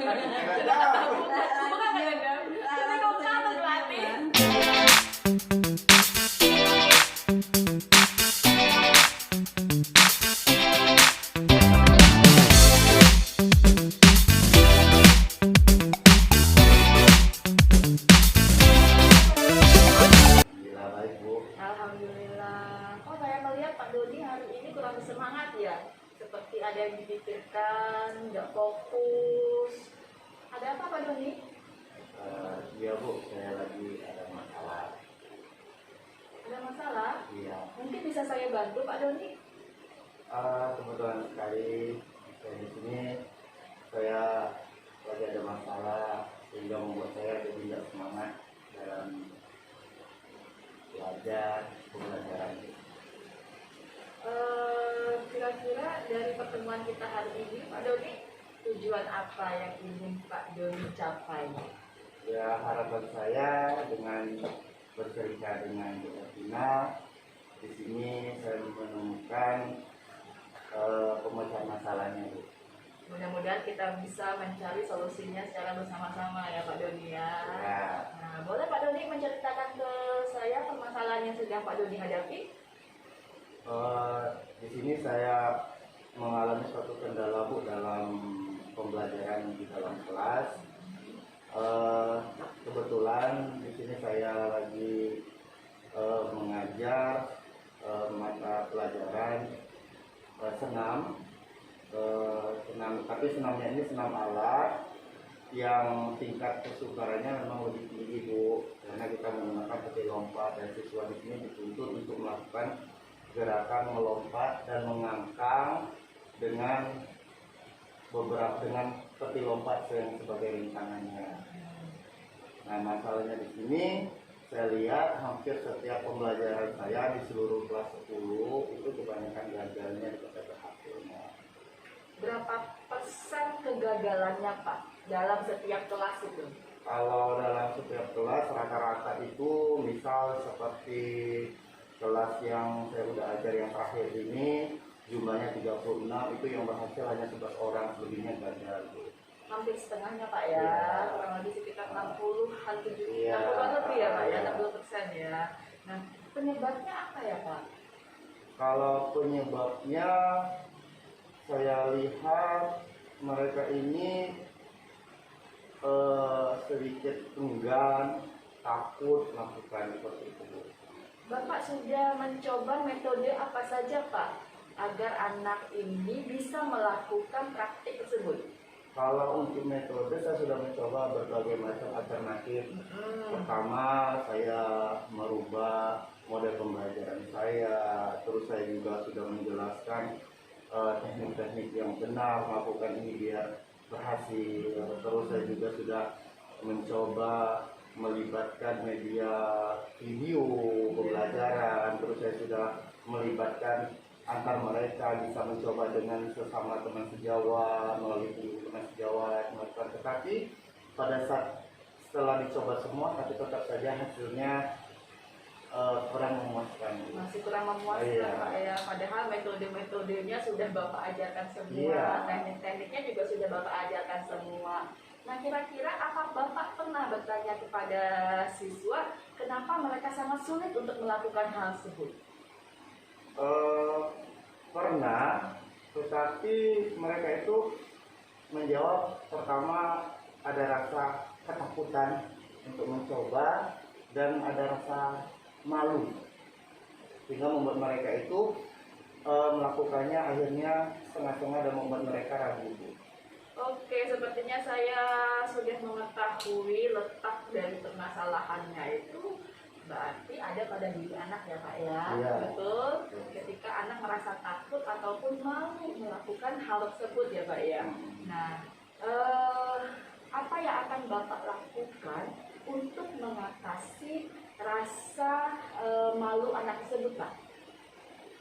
Sudah kata bukan gendam. Tapi kau kata pelatih. Alhamdulillah. Oh, saya melihat Pak Doni hari ini kurang bersemangat ya. Seperti ada yang dipikirkan, nggak fokus. Ada apa Pak Doni? Iya Bu, saya lagi ada masalah. Ada masalah? Iya. Mungkin bisa saya bantu Pak Doni? Kebetulan sekali saya di sini saya lagi ada masalah sehingga membuat saya jadi tidak semangat dalam belajar pembelajaran. Kira-kira dari pertemuan kita hari ini Pak Doni, tujuan apa yang ingin Pak Doni capai? Ya, harapan saya dengan bercerita dengan Bu Tina di sini saya menemukan pemecahan masalahnya Bu. Mudah-mudahan kita bisa mencari solusinya secara bersama-sama ya Pak Doni ya. Ya. Nah, boleh Pak Doni menceritakan ke saya permasalahan yang sedang Pak Doni hadapi? Di sini saya mengalami suatu kendala Bu dalam pembelajaran di dalam kelas. Kebetulan di sini saya lagi mengajar mata pelajaran senam, tapi senamnya ini senam alat yang tingkat kesukarannya memang lebih tinggi Bu, karena kita menggunakan peti lompat dan siswa di sini dituntut untuk melakukan gerakan melompat dan mengangkang dengan peti lompat yang sebagai rintangannya. Nah, masalahnya di sini saya lihat hampir setiap pembelajaran saya di seluruh kelas 10 itu kebanyakan gagalnya di hasilnya. Berapa persen kegagalannya Pak dalam setiap kelas itu? Kalau dalam setiap kelas rata-rata itu misal seperti kelas yang saya udah ajar yang terakhir ini jumlahnya 36, itu yang berhasil hanya 11 orang, selebihnya gagal. Hampir setengahnya Pak ya, kurang lebih sekitar 60-an, 70, Iya. 60-an lebih ya Pak ya, Iya. 60% ya. Nah, penyebabnya apa ya Pak? Kalau penyebabnya saya lihat mereka ini sedikit enggan, takut melakukan seperti itu. Bapak sudah mencoba metode apa saja Pak agar anak ini bisa melakukan praktik tersebut? Kalau untuk metode saya sudah mencoba berbagai macam alternatif. Pertama, saya merubah model pembelajaran saya, terus saya juga sudah menjelaskan teknik-teknik yang benar melakukan ini biar berhasil. Terus saya juga sudah mencoba melibatkan media video pembelajaran, terus saya sudah melibatkan antar mereka, bisa mencoba dengan sesama teman sejawat melalui teman sejawat melakukan, tetapi pada saat setelah dicoba semua tapi tetap saja hasilnya kurang memuaskan. Masih kurang memuaskan Iya. Pak ya, padahal metode-metodenya sudah Bapak ajarkan semua, Iya. teknik-tekniknya juga sudah Bapak ajarkan semua. Nah, kira-kira apa Bapak pernah bertanya kepada siswa kenapa mereka sangat sulit untuk melakukan hal tersebut? Pernah, tetapi mereka itu menjawab pertama ada rasa ketakutan untuk mencoba dan ada rasa malu, sehingga membuat mereka itu melakukannya akhirnya setengah-setengah dan membuat mereka ragu. Oke, sepertinya saya sudah mengetahui letak dari permasalahannya itu berarti ada pada diri anak ya Pak ya. Iya. Betul. Ketika anak merasa takut ataupun malu melakukan hal tersebut ya Pak ya. Nah, apa yang akan Bapak lakukan untuk mengatasi rasa malu anak tersebut Pak?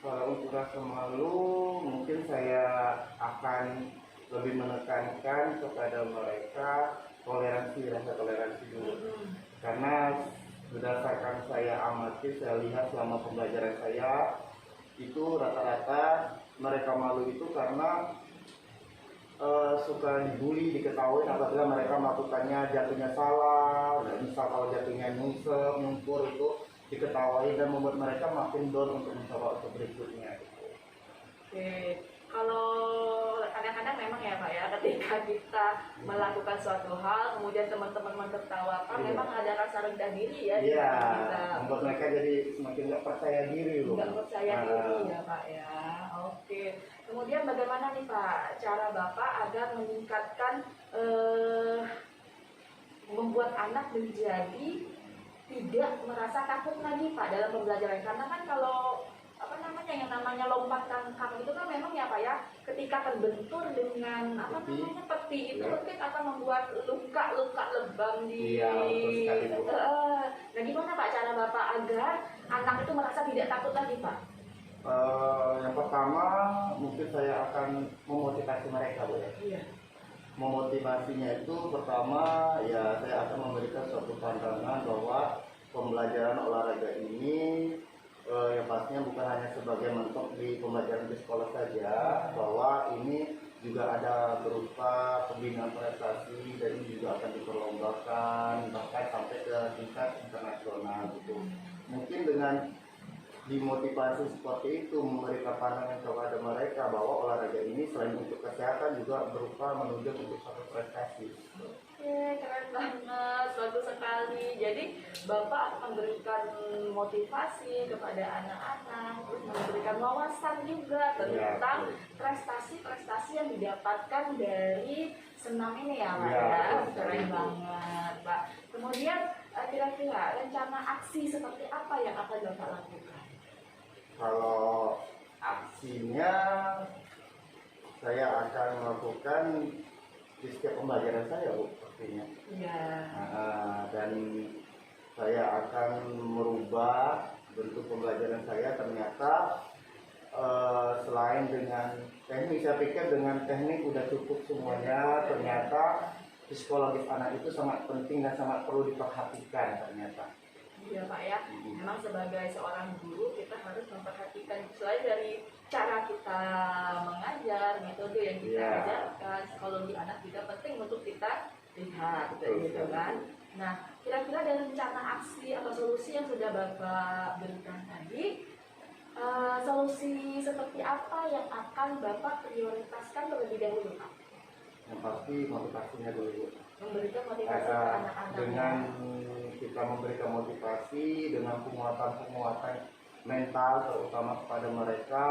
Kalau untuk rasa malu mungkin saya akan lebih menekankan kepada mereka rasa toleransi dulu. Karena berdasarkan saya amati, saya lihat selama pembelajaran saya itu rata-rata mereka malu itu karena suka dibully, diketahui apabila mereka melakukannya jatuhnya salah, dan misal kalau jatuhnya nyungsep, nyungkur itu diketahui dan membuat mereka makin down untuk mencoba untuk berikutnya. Oke, kalau kadang-kadang memang ya Pak ya, ketika kita melakukan suatu hal, kemudian teman-teman menertawakan, Iya. memang ada rasa rendah diri ya di Iya, diri kita. membuat mereka jadi semakin nggak percaya diri loh. Nggak percaya diri ya Pak ya. Oke, kemudian bagaimana nih Pak cara Bapak agar meningkatkan membuat anak menjadi tidak merasa takut lagi Pak dalam pembelajaran, karena kan kalau apa namanya yang namanya lompat kangkang itu kan memang ya Pak ya, ketika terbentur dengan apa Peti. namanya peti itu Ya. mungkin akan membuat luka lebam di. Iya, betul sekali, Bu. Nah gimana Pak cara Bapak agar anak itu merasa tidak takut lagi Pak? Yang pertama mungkin saya akan memotivasi mereka, Bu ya. Iya. Memotivasinya itu pertama ya saya akan memberikan suatu pandangan bahwa pembelajaran olahraga ini yang pastinya bukan hanya sebagai mentok di pembelajaran di sekolah saja, bahwa ini juga ada berupa pembinaan prestasi dan ini juga akan diperlombakan bahkan sampai ke tingkat internasional gitu. Mungkin dengan dimotivasi seperti itu, memberikan pandangan kepada mereka bahwa olahraga ini selain untuk kesehatan juga berupa menuju untuk suatu prestasi. Oke, keren banget, bagus sekali. Jadi Bapak akan memberikan motivasi kepada anak-anak, terus memberikan wawasan juga tentang prestasi-prestasi yang didapatkan dari senam ini ya Pak Iya, ya. betul Keren sekali. banget Pak. Kemudian kira-kira rencana aksi seperti apa yang akan Bapak lakukan? Kalau aksinya saya akan melakukan di setiap pembelajaran saya, Bu, pastinya. Iya. Dan saya akan merubah bentuk pembelajaran saya. Ternyata selain dengan teknik, saya pikir dengan teknik udah cukup semuanya. Ternyata psikologis anak itu sangat penting dan sangat perlu diperhatikan ternyata. Iya Pak ya, memang sebagai seorang guru kita harus memperhatikan selain dari cara kita mengajar, metode yang kita Iya. ajarkan, psikologi anak juga penting untuk kita lihat gitu kan. Nah, kira-kira dari rencana aksi atau solusi yang sudah Bapak berikan tadi, solusi seperti apa yang akan Bapak prioritaskan terlebih dahulu Pak? Yang pasti motivasinya dulu. Memberikan motivasi ke anak-anak. Dengan kita memberikan motivasi dengan penguatan mental terutama kepada mereka,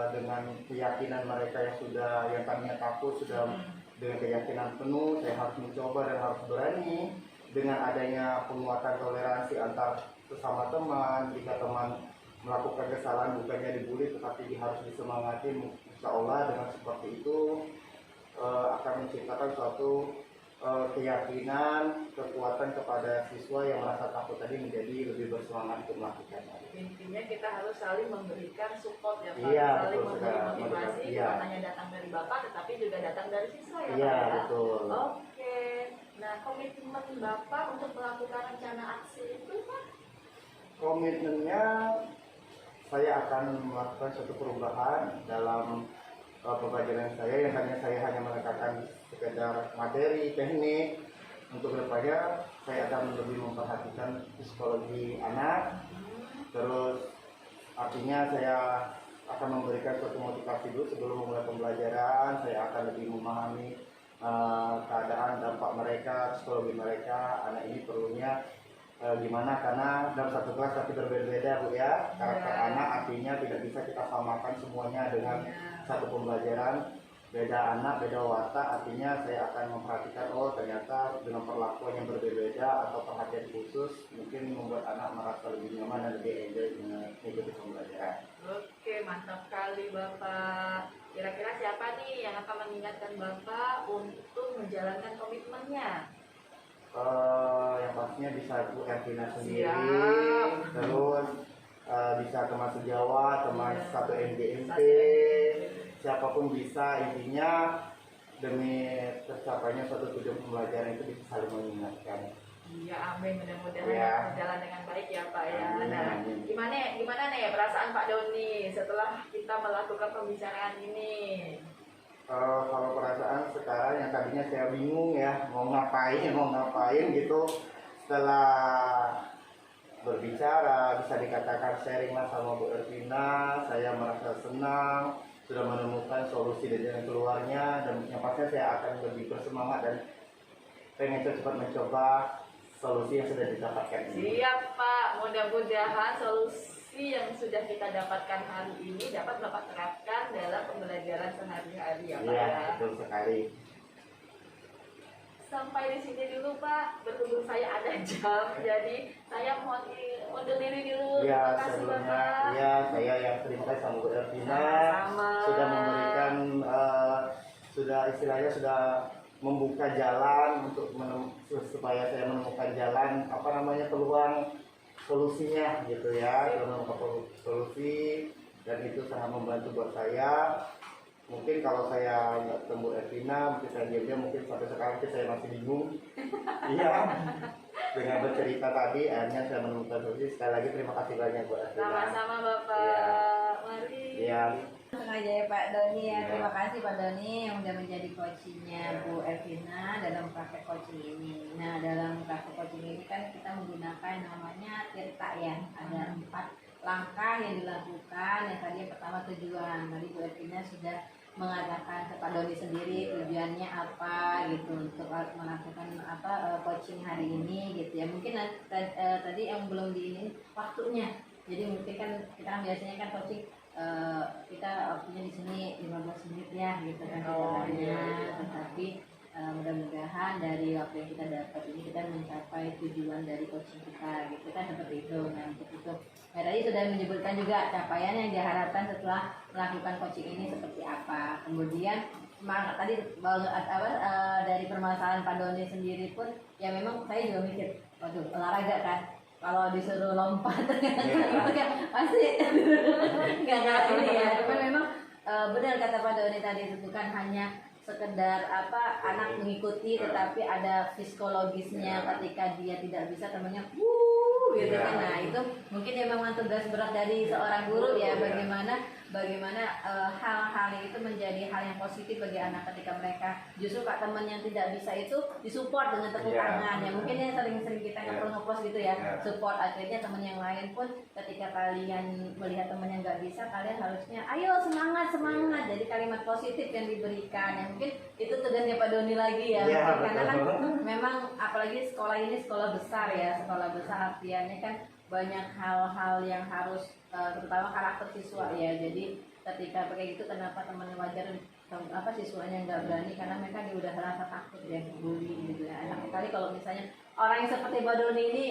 dengan keyakinan mereka yang tadinya takut sudah dengan keyakinan penuh saya harus mencoba dan harus berani. Dengan adanya penguatan toleransi antar sesama teman, jika teman melakukan kesalahan bukannya dibully tetapi harus disemangati, insya Allah dengan seperti itu akan menciptakan suatu keyakinan, kekuatan kepada siswa yang merasa takut tadi menjadi lebih bersemangat untuk melakukannya. Intinya kita harus saling memberikan support ya Pak, Iya, saling betul memberi sekali. motivasi, Iya. bukan hanya datang dari Bapak tetapi juga datang dari siswa ya Iya, Pak ya. betul. Oke, nah komitmen Bapak untuk melakukan rencana aksi itu Pak? Komitmennya saya akan melakukan suatu perubahan dalam pembelajaran saya yang saya hanya menekankan sekedar materi, teknik. Untuk kedepannya saya akan lebih memperhatikan psikologi anak. Terus artinya saya akan memberikan suatu motivasi dulu sebelum memulai pembelajaran. Saya akan lebih memahami keadaan dampak mereka, psikologi mereka, anak ini perlunya gimana, karena dalam satu kelas tapi berbeda-beda Bu ya karakter anak, artinya tidak bisa kita samakan semuanya dengan satu pembelajaran. Beda anak, beda watak, artinya saya akan memperhatikan ternyata dengan perlakuan yang berbeda atau perhatian khusus mungkin membuat anak merasa lebih nyaman dan lebih enjoy dengan mengikuti pembelajaran. Oke, mantap sekali Bapak. Kira-kira siapa nih yang akan mengingatkan Bapak untuk menjalankan komitmennya? Yang pastinya bisa Bu Ervina sendiri. Siap. Terus bisa teman sejawat, teman Iya. satu MGMP, siapapun bisa, intinya demi tercapainya suatu tujuan pembelajaran itu bisa saling mengingatkan. Iya, amin. Mudah-mudahan Iya. berjalan dengan baik ya Pak ya. Amin, Nah, amin. gimana nih perasaan Pak Doni setelah kita melakukan pembicaraan ini? Kalau perasaan sekarang yang tadinya saya bingung ya mau ngapain gitu, setelah berbicara bisa dikatakan sharing lah sama Bu Ervina, saya merasa senang sudah menemukan solusi dan jalan keluarnya, dan yang pasti saya akan lebih bersemangat dan pengen cepat mencoba solusi yang sudah didapatkan ini. Siap Pak, mudah-mudahan solusi yang sudah kita dapatkan hari ini dapat Bapak terapkan dalam pembelajaran sehari-hari ya Pak Iya, ya. betul sekali. Sampai di sini dulu Pak, berhubung saya ada jam, jadi saya mohon undur diri dulu. Ya, Terima kasih sebelumnya Bapak. ya saya yang terima kasih sama Bu Ervina Sama-sama. sudah memberikan sudah istilahnya sudah membuka jalan untuk supaya saya menemukan jalan peluang solusinya gitu ya, sudah menemukan solusi dan itu sangat membantu buat saya. Mungkin kalau saya nggak ketemu Ervina, mungkin saya diam-diam, mungkin sampai sekarang saya masih bingung. Iya, dengan bercerita tadi, akhirnya saya menemukan solusi. Sekali lagi terima kasih banyak buat Ervina. Sama-sama Bapak. Iya. Mari. Iya. Langsung aja ya Pak Doni ya. Ya. Terima kasih Pak Doni yang udah menjadi coachingnya Bu Ervina dalam praktek coaching ini. Nah, dalam praktek coaching ini kan kita menggunakan namanya Tirta ya. Ada 4 langkah yang dilakukan. Yang tadi yang pertama tujuan. Tadi Bu Ervina sudah mengatakan ke Pak Doni sendiri tujuannya apa gitu untuk melakukan coaching hari ini gitu ya. Mungkin tadi yang belum di ini waktunya. Jadi mungkin kan kita kan biasanya kan coaching kita waktunya di sini 15 menit ya gitu kan ceritanya, tetapi mudah-mudahan dari waktu yang kita dapat ini kita mencapai tujuan dari coaching kita gitu kan, seperti itu. Nah, untuk itu tadi sudah menyebutkan juga capaian yang diharapkan setelah melakukan coaching ini seperti apa. Kemudian semangat tadi dari permasalahan Pak Doni sendiri pun ya memang saya juga mikir, waduh olahraga kan kalau disuruh lompat gitu kan pasti nggak ini ya. Cuman memang benar kata Pak Doni tadi, itu bukan hanya sekedar anak mengikuti, tetapi ada psikologisnya ketika dia tidak bisa temannya gitu kan. Nah, itu mungkin ya memang tugas berat dari seorang guru ya, bagaimana hal-hal itu menjadi hal yang positif bagi anak ketika mereka justru teman yang tidak bisa itu disupport dengan tepuk tangan ya. Mungkin yang sering-sering kita ngepost gitu ya, support akhirnya teman yang lain pun ketika kalian melihat teman yang nggak bisa, kalian harusnya ayo semangat. Jadi kalimat positif yang diberikan ya, mungkin itu tugasnya Pak Doni lagi ya, karena kan memang apalagi sekolah ini sekolah besar ya, sekolah besar artiannya kan banyak hal-hal yang harus terutama karakter siswa ya. Jadi ketika pakai gitu, kenapa teman wajar siswanya nggak berani, karena mereka udah rasa takut ya, bully gitu ya. Enak sekali kalau misalnya orang yang seperti Pak Doni ini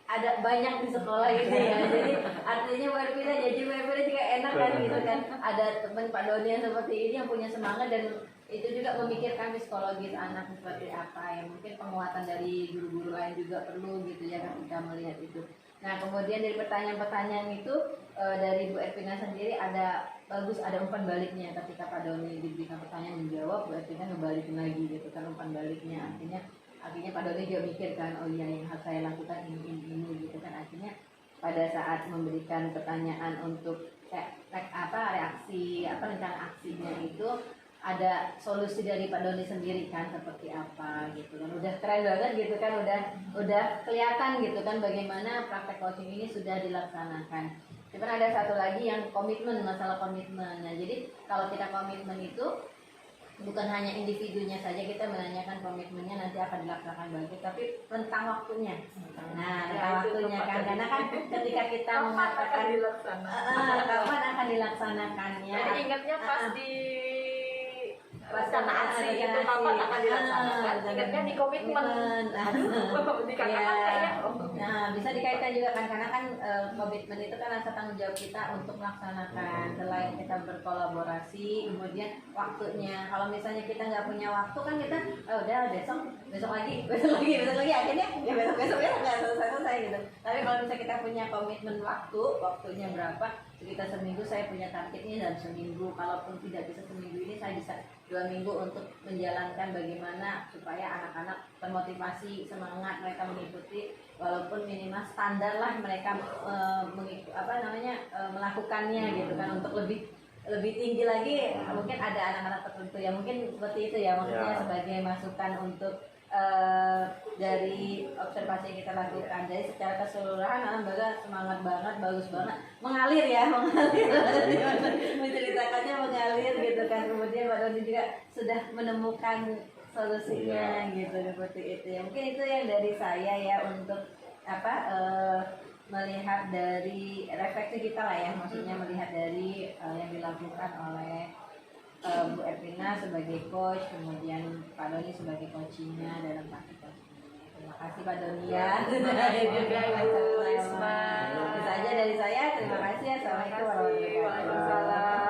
ada banyak di sekolah gitu ya. Jadi artinya Bu Ervina juga enak kan gitu kan, ada teman Pak Doni yang seperti ini yang punya semangat dan itu juga memikirkan psikologis anak seperti apa ya. Mungkin penguatan dari guru-guru lain juga perlu gitu ya ketika melihat itu. Nah, kemudian dari pertanyaan-pertanyaan itu dari Bu Ervina sendiri ada umpan baliknya. Ketika Pak Doni diberikan pertanyaan menjawab, Bu Ervina ngebalikin lagi gitu kan umpan baliknya. Artinya Pak Doni juga mikir kan, oh iya yang harus saya lakukan ini gitu kan. Artinya pada saat memberikan pertanyaan untuk reaksi rencana aksinya itu ada solusi dari Pak Doni sendiri kan, seperti apa gitu kan. Udah keren banget gitu kan, udah kelihatan gitu kan bagaimana praktek coaching ini sudah dilaksanakan. Cuman ada satu lagi yang komitmen, masalah komitmen. Nah, jadi kalau kita komitmen itu bukan hanya individunya saja kita menanyakan komitmennya nanti akan dilaksanakan bagus, tapi rentang waktunya. Nah, rentang waktunya kan, karena kan ketika kita mengatakan kapan akan dilaksanakannya. Jadi ingatnya pas di rencana aksi itu rencana kapan aksi. akan dilaksanakan. Ingatnya di komitmen. Dikatakan kayaknya. Nah, bisa dikaitkan juga kan, karena kan komitmen itu kan rasa tanggung jawab kita untuk melaksanakan. Selain kita berkolaborasi, kemudian waktunya. Kalau misalnya kita nggak punya waktu kan kita udah besok lagi, akhirnya ya besok nggak selesai gitu. Tapi kalau misalnya kita punya komitmen waktunya berapa, kita seminggu saya punya targetnya dalam seminggu. Kalaupun tidak bisa seminggu ini, saya bisa 2 minggu untuk menjalankan bagaimana supaya anak-anak termotivasi, semangat mereka mengikuti, walaupun minimal standar lah mereka melakukannya gitu kan, untuk lebih lebih tinggi lagi, mungkin ada anak-anak tertentu yang mungkin seperti itu ya, maksudnya Ya. sebagai masukan untuk dari observasi yang kita lakukan. Jadi secara keseluruhan alhamdulillah semangat banget, bagus banget, mengalir ya, mengalir menceritakannya mengalir gitu kan. Kemudian Mbak Doni juga sudah menemukan solusinya gitu, seperti itu ya. Mungkin itu yang dari saya ya, untuk melihat dari refleksi kita lah ya, maksudnya melihat dari yang dilakukan oleh Bu Ervina sebagai coach, kemudian Pak Doni sebagai coachingnya dalam praktik coaching. Terima kasih Pak Doni ya. juga Ibu Risma. Itu saja dari saya. Terima kasih. Assalamualaikum warahmatullahi wabarakatuh. Waalaikumsalam.